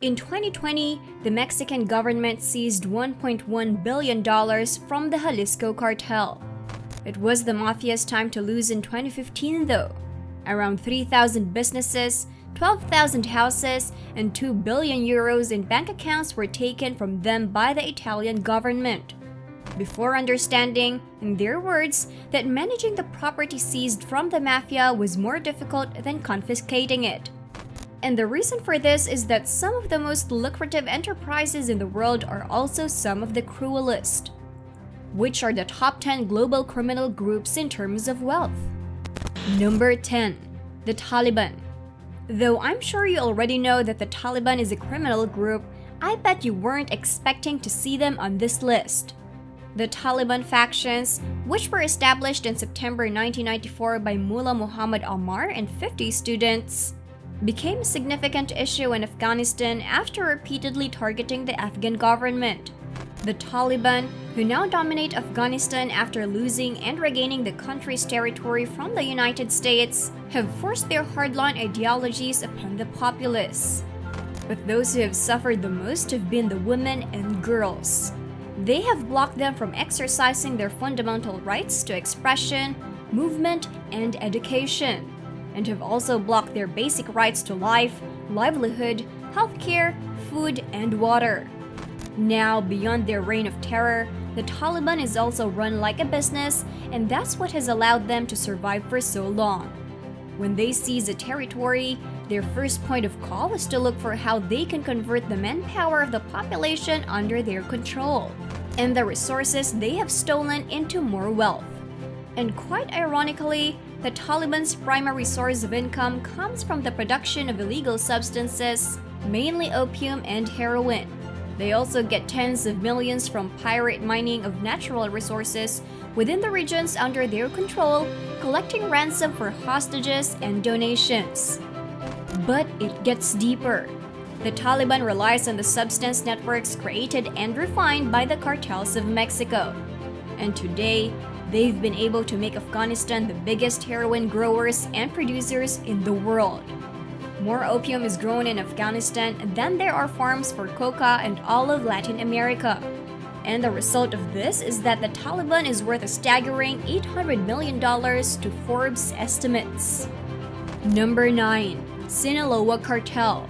In 2020, the Mexican government seized $1.1 billion from the Jalisco cartel. It was the mafia's time to lose in 2015 though. Around 3,000 businesses, 12,000 houses, and €2 billion in bank accounts were taken from them by the Italian government. Before understanding, in their words, that managing the property seized from the mafia was more difficult than confiscating it. And the reason for this is that some of the most lucrative enterprises in the world are also some of the cruelest. Which are the top 10 global criminal groups in terms of wealth? Number 10. The Taliban. Though I'm sure you already know that the Taliban is a criminal group, I bet you weren't expecting to see them on this list. The Taliban factions, which were established in September 1994 by Mullah Muhammad Ammar and 50 students, became a significant issue in Afghanistan after repeatedly targeting the Afghan government. The Taliban, who now dominate Afghanistan after losing and regaining the country's territory from the United States, have forced their hardline ideologies upon the populace. But those who have suffered the most have been the women and girls. They have blocked them from exercising their fundamental rights to expression, movement, and education, and have also blocked their basic rights to life, livelihood, healthcare, food, and water. Now, beyond their reign of terror, the Taliban is also run like a business, and that's what has allowed them to survive for so long. When they seize a territory, their first point of call is to look for how they can convert the manpower of the population under their control, and the resources they have stolen into more wealth. And quite ironically, the Taliban's primary source of income comes from the production of illegal substances, mainly opium and heroin. They also get tens of millions from pirate mining of natural resources within the regions under their control, collecting ransom for hostages and donations. But it gets deeper. The Taliban relies on the substance networks created and refined by the cartels of Mexico. And today, they've been able to make Afghanistan the biggest heroin growers and producers in the world. More opium is grown in Afghanistan than there are farms for coca and all of Latin America. And the result of this is that the Taliban is worth a staggering $800 million to Forbes estimates. Number 9. Sinaloa Cartel.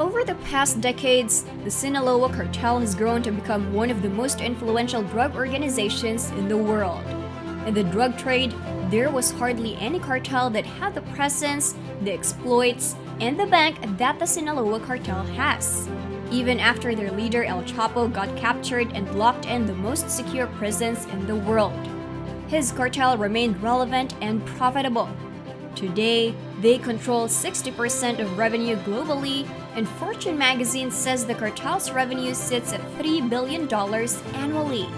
Over the past decades, the Sinaloa Cartel has grown to become one of the most influential drug organizations in the world. In the drug trade, there was hardly any cartel that had the presence, the exploits, and the bank that the Sinaloa Cartel has. Even after their leader El Chapo got captured and locked in the most secure prisons in the world, his cartel remained relevant and profitable. Today, they control 60% of revenue globally, and Fortune magazine says the cartel's revenue sits at $3 billion annually.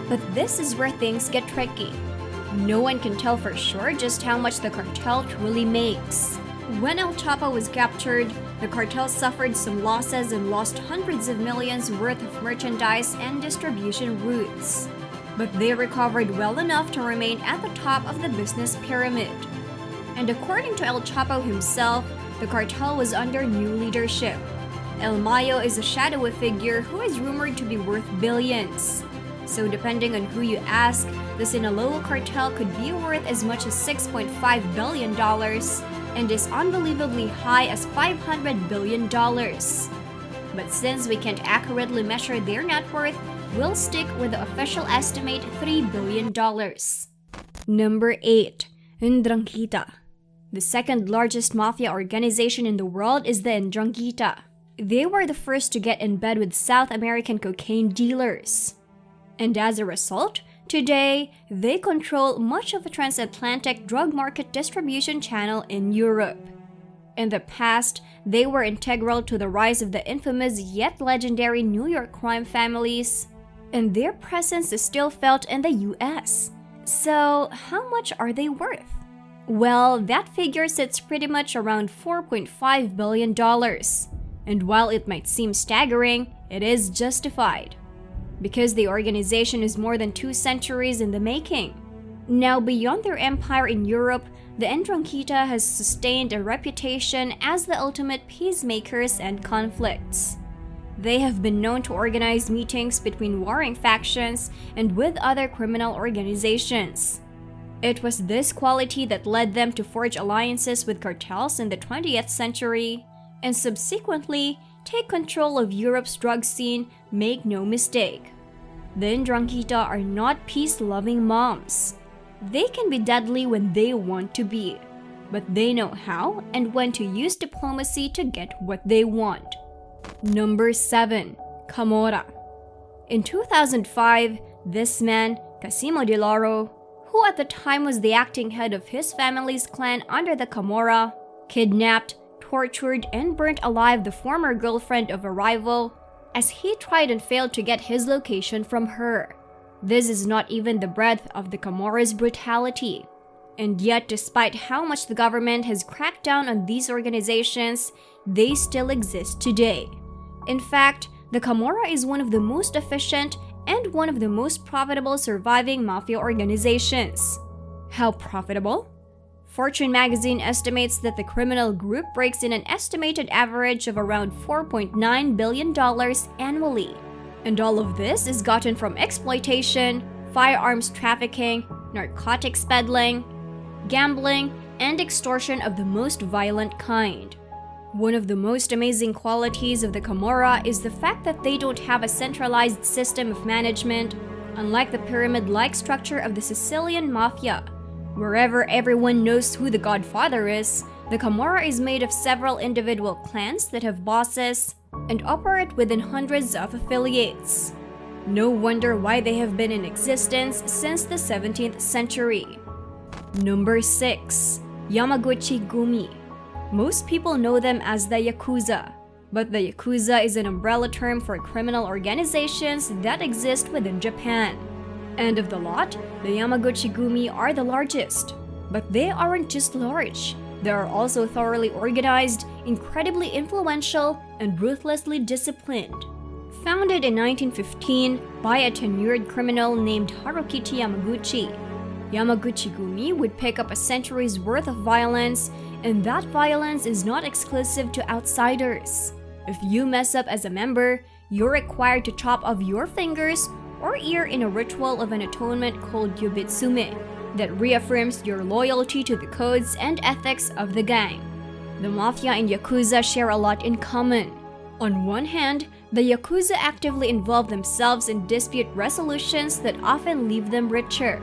But this is where things get tricky. No one can tell for sure just how much the cartel truly makes. When El Chapo was captured, the cartel suffered some losses and lost hundreds of millions worth of merchandise and distribution routes. But they recovered well enough to remain at the top of the business pyramid. And according to El Chapo himself, the cartel was under new leadership. El Mayo is a shadowy figure who is rumored to be worth billions. So depending on who you ask, the Sinaloa cartel could be worth as much as $6.5 billion and is unbelievably high as $500 billion. But since we can't accurately measure their net worth, we'll stick with the official estimate $3 billion. Number 8. Ndrangheta. The second largest mafia organization in the world is the Ndrangheta. They were the first to get in bed with South American cocaine dealers. And as a result, today, they control much of the transatlantic drug market distribution channel in Europe. In the past, they were integral to the rise of the infamous yet legendary New York crime families, and their presence is still felt in the US. So, how much are they worth? Well, that figure sits pretty much around $4.5 billion. And while it might seem staggering, it is justified, because the organization is more than 2 centuries in the making. Now, beyond their empire in Europe, the Ndrangheta has sustained a reputation as the ultimate peacemakers and conflicts. They have been known to organize meetings between warring factions and with other criminal organizations. It was this quality that led them to forge alliances with cartels in the 20th century and subsequently take control of Europe's drug scene, make no mistake. The Ndrangheta are not peace-loving moms. They can be deadly when they want to be, but they know how and when to use diplomacy to get what they want. Number 7. Kimora. In 2005, this man, Casimo Di Lauro, who at the time was the acting head of his family's clan under the Kimora, kidnapped, tortured, and burnt alive the former girlfriend of a rival as he tried and failed to get his location from her. This is not even the breadth of the Kimora's brutality. And yet, despite how much the government has cracked down on these organizations, they still exist today. In fact, the Kimora is one of the most efficient and one of the most profitable surviving mafia organizations. How profitable? Fortune magazine estimates that the criminal group breaks in an estimated average of around $4.9 billion annually. And all of this is gotten from exploitation, firearms trafficking, narcotics peddling, gambling, and extortion of the most violent kind. One of the most amazing qualities of the Kimora is the fact that they don't have a centralized system of management, unlike the pyramid-like structure of the Sicilian Mafia. Wherever everyone knows who the godfather is, the Kimora is made of several individual clans that have bosses and operate within hundreds of affiliates. No wonder why they have been in existence since the 17th century. Number 6. Yamaguchi-gumi. Most people know them as the Yakuza, but the Yakuza is an umbrella term for criminal organizations that exist within Japan. And of the lot, the Yamaguchi-gumi are the largest. But they aren't just large. They are also thoroughly organized, incredibly influential, and ruthlessly disciplined. Founded in 1915 by a tenured criminal named Harukichi Yamaguchi, Yamaguchi-gumi would pick up a century's worth of violence, and that violence is not exclusive to outsiders. If you mess up as a member, you're required to chop off your fingers or ear in a ritual of an atonement called yubitsume that reaffirms your loyalty to the codes and ethics of the gang. The Mafia and Yakuza share a lot in common. On one hand, the Yakuza actively involve themselves in dispute resolutions that often leave them richer.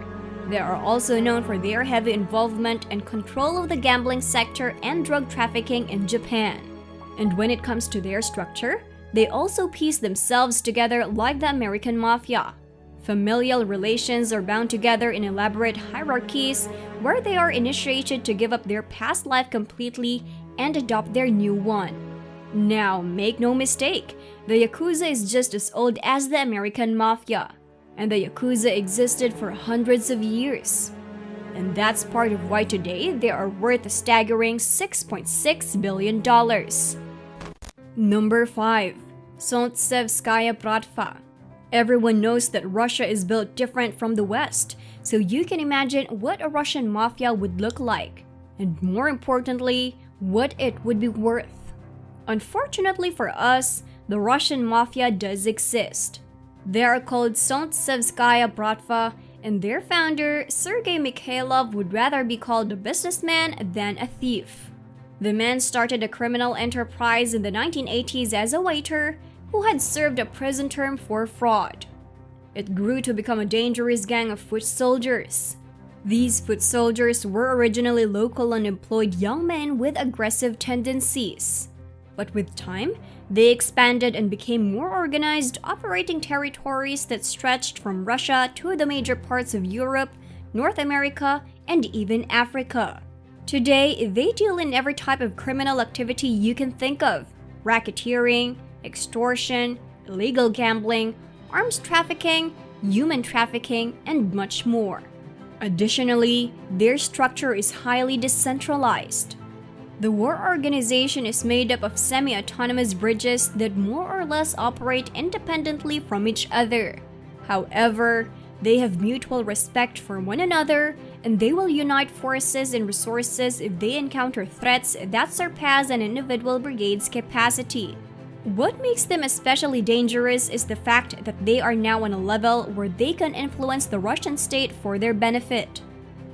They are also known for their heavy involvement and control of the gambling sector and drug trafficking in Japan. And when it comes to their structure, they also piece themselves together like the American Mafia. Familial relations are bound together in elaborate hierarchies where they are initiated to give up their past life completely and adopt their new one. Now, make no mistake, the Yakuza is just as old as the American Mafia, and the Yakuza existed for hundreds of years. And that's part of why today they are worth a staggering $6.6 billion. Number 5. Solntseevskaya Bratva. Everyone knows that Russia is built different from the West, so you can imagine what a Russian mafia would look like, and more importantly, what it would be worth. Unfortunately for us, the Russian mafia does exist. They are called Solntseevskaya Bratva, and their founder, Sergei Mikhailov, would rather be called a businessman than a thief. The man started a criminal enterprise in the 1980s as a waiter who had served a prison term for fraud. It grew to become a dangerous gang of foot soldiers. These foot soldiers were originally local unemployed young men with aggressive tendencies. But with time, they expanded and became more organized, operating territories that stretched from Russia to the major parts of Europe, North America, and even Africa. Today, they deal in every type of criminal activity you can think of: racketeering, extortion, illegal gambling, arms trafficking, human trafficking, and much more. Additionally, their structure is highly decentralized. The war organization is made up of semi-autonomous bridges that more or less operate independently from each other. However, they have mutual respect for one another and they will unite forces and resources if they encounter threats that surpass an individual brigade's capacity. What makes them especially dangerous is the fact that they are now on a level where they can influence the Russian state for their benefit.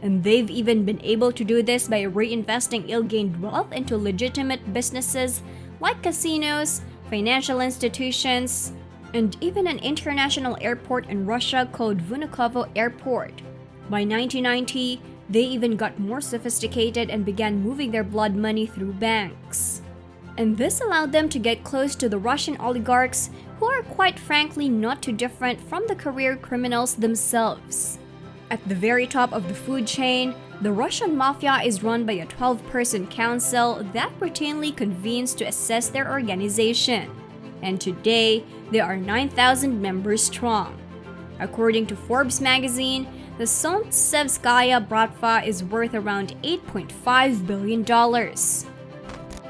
And they've even been able to do this by reinvesting ill-gained wealth into legitimate businesses like casinos, financial institutions, and even an international airport in Russia called Vnukovo Airport. By 1990, they even got more sophisticated and began moving their blood money through banks. And this allowed them to get close to the Russian oligarchs, who are quite frankly not too different from the career criminals themselves. At the very top of the food chain, the Russian Mafia is run by a 12-person council that routinely convenes to assess their organization. And today, they are 9,000 members strong. According to Forbes magazine, the Solntsevskaya Bratva is worth around $8.5 billion.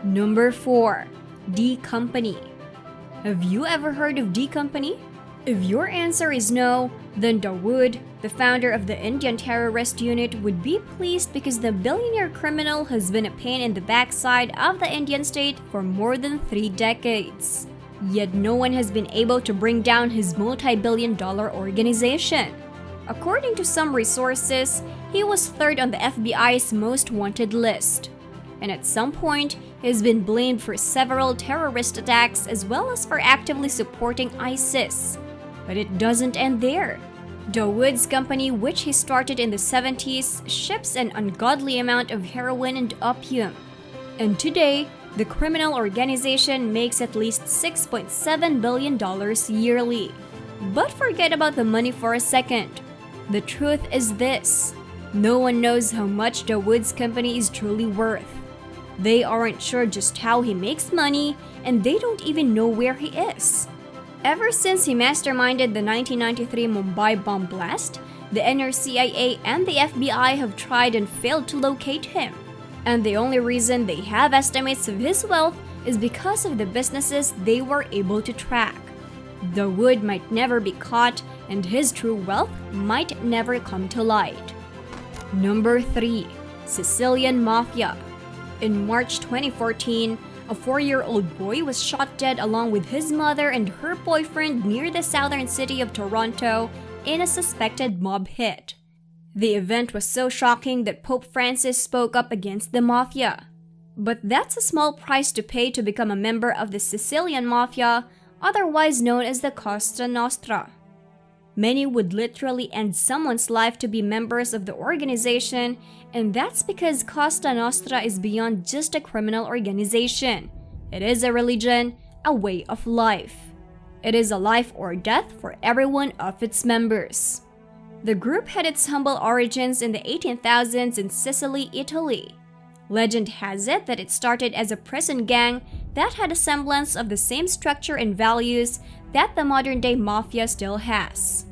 Number 4. D Company. Have you ever heard of D Company? If your answer is no, then Dawood, the founder of the Indian terrorist unit, would be pleased because the billionaire criminal has been a pain in the backside of the Indian state for more than 3 decades. Yet no one has been able to bring down his multi-billion-dollar organization. According to some resources, he was third on the FBI's most wanted list. And at some point, he has been blamed for several terrorist attacks as well as for actively supporting ISIS. But it doesn't end there. Dawood's company, which he started in the 70s, ships an ungodly amount of heroin and opium. And today, the criminal organization makes at least $6.7 billion yearly. But forget about the money for a second. The truth is this: no one knows how much Dawood's company is truly worth. They aren't sure just how he makes money, and they don't even know where he is. Ever since he masterminded the 1993 Mumbai bomb blast, the NRCIA and the FBI have tried and failed to locate him. And the only reason they have estimates of his wealth is because of the businesses they were able to track. Dawood might never be caught, and his true wealth might never come to light. Number 3. Sicilian Mafia. In March 2014, a 4-year-old boy was shot dead along with his mother and her boyfriend near the southern city of Toronto in a suspected mob hit. The event was so shocking that Pope Francis spoke up against the mafia. But that's a small price to pay to become a member of the Sicilian Mafia, otherwise known as the Cosa Nostra. Many would literally end someone's life to be members of the organization, and that's because Cosa Nostra is beyond just a criminal organization. It is a religion, a way of life. It is a life or death for every one of its members. The group had its humble origins in the 1800s in Sicily, Italy. Legend has it that it started as a prison gang that had a semblance of the same structure and values that the modern-day mafia still has.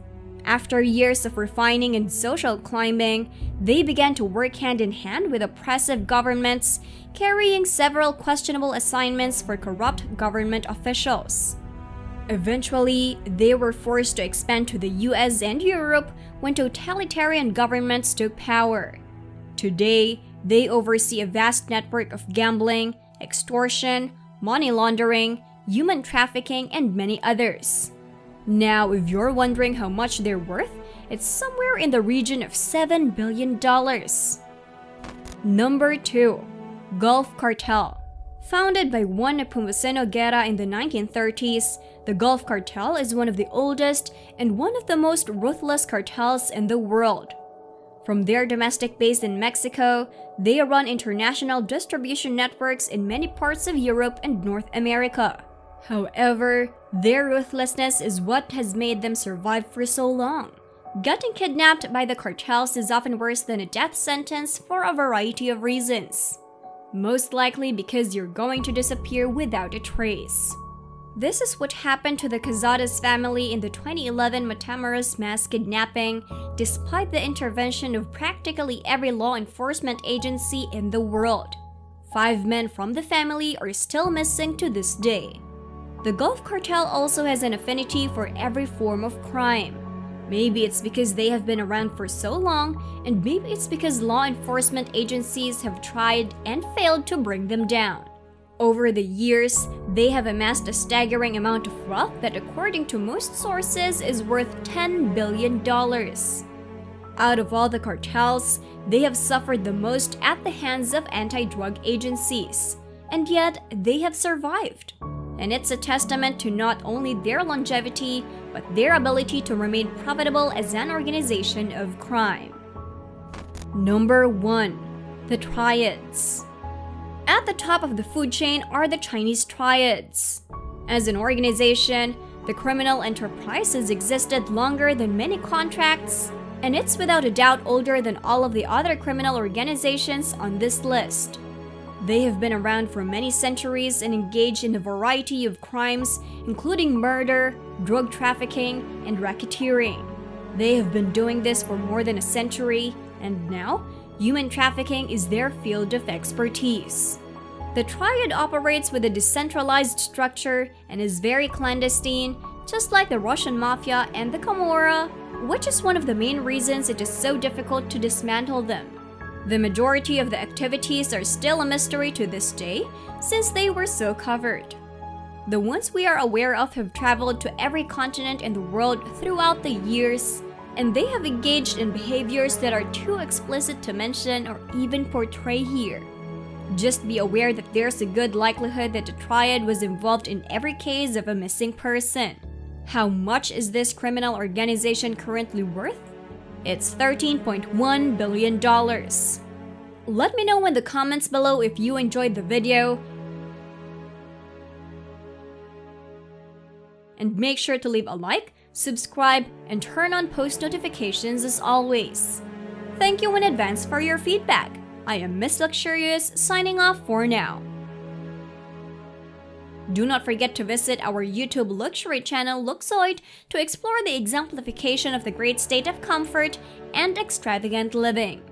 After years of refining and social climbing, they began to work hand-in-hand with oppressive governments, carrying several questionable assignments for corrupt government officials. Eventually, they were forced to expand to the US and Europe when totalitarian governments took power. Today, they oversee a vast network of gambling, extortion, money laundering, human trafficking, and many others. Now, if you're wondering how much they're worth, it's somewhere in the region of $7 billion. Number 2. Gulf Cartel. Founded by Juan Nepomuceno Guerra in the 1930s, the Gulf Cartel is one of the oldest and one of the most ruthless cartels in the world. From their domestic base in Mexico, they run international distribution networks in many parts of Europe and North America. However, their ruthlessness is what has made them survive for so long. Getting kidnapped by the cartels is often worse than a death sentence for a variety of reasons. Most likely because you're going to disappear without a trace. This is what happened to the Quezada's family in the 2011 Matamoros mass kidnapping, despite the intervention of practically every law enforcement agency in the world. 5 men from the family are still missing to this day. The Gulf Cartel also has an affinity for every form of crime. Maybe it's because they have been around for so long, and maybe it's because law enforcement agencies have tried and failed to bring them down. Over the years, they have amassed a staggering amount of wealth that, according to most sources, is worth $10 billion. Out of all the cartels, they have suffered the most at the hands of anti-drug agencies, and yet they have survived. And it's a testament to not only their longevity, but their ability to remain profitable as an organization of crime. Number 1. The Triads. At the top of the food chain are the Chinese Triads. As an organization, the criminal enterprise has existed longer than many contracts, and it's without a doubt older than all of the other criminal organizations on this list. They have been around for many centuries and engaged in a variety of crimes, including murder, drug trafficking, and racketeering. They have been doing this for more than a century, and now, human trafficking is their field of expertise. The Triad operates with a decentralized structure and is very clandestine, just like the Russian Mafia and the Kimora, which is one of the main reasons it is so difficult to dismantle them. The majority of the activities are still a mystery to this day, since they were so covered. The ones we are aware of have traveled to every continent in the world throughout the years, and they have engaged in behaviors that are too explicit to mention or even portray here. Just be aware that there's a good likelihood that the Triad was involved in every case of a missing person. How much is this criminal organization currently worth? It's $13.1 billion. Let me know in the comments below if you enjoyed the video, and make sure to leave a like, subscribe, and turn on post notifications as always. Thank you in advance for your feedback. I am Miss Luxurious, signing off for now. Do not forget to visit our YouTube luxury channel Luxoid to explore the exemplification of the great state of comfort and extravagant living.